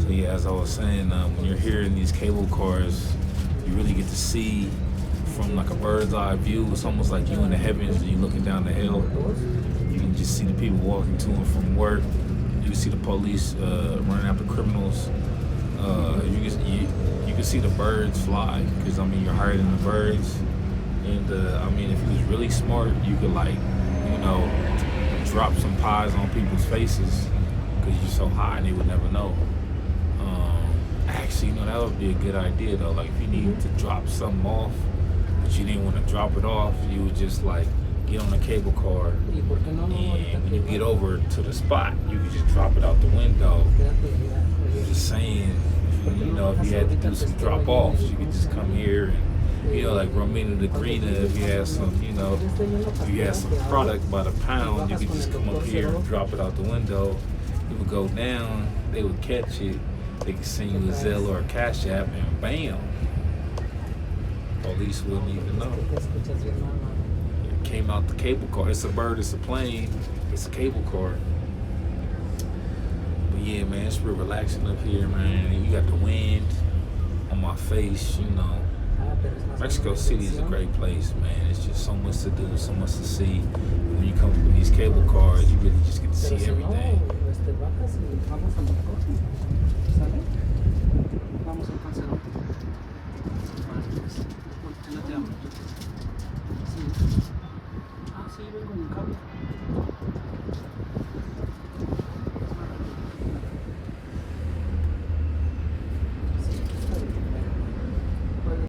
So yeah, as I was saying, when you're here in these cable cars, you really get to see from like a bird's eye view. It's almost like you in the heavens and you're looking down the hill. You can just see the people walking to and from work. You can see the police running after criminals. You can see the birds fly because I mean you're higher than the birds. And I mean, if you was really smart, you could like, drop some pies on people's faces because you're so high and they would never know. Actually, that would be a good idea though. Like if you needed to drop something off, but you didn't want to drop it off, you would just like get on a cable car, and when you get over to the spot, you could just drop it out the window. Just saying, if you had to do some drop offs, you could just come here and, like Romina the Greener, if you had some, if you had some product by the pound, you could just come up here and drop it out the window. It would go down, they would catch it. They could send you a Zelle or a Cash App, and bam, police wouldn't even know. It came out the cable car. It's a bird, it's a plane, it's a cable car. But yeah, man, it's real relaxing up here, man. You got the wind on my face, Mexico City is a great place, man. It's just so much to do, so much to see. When you come with these cable cars, you really just get to see everything.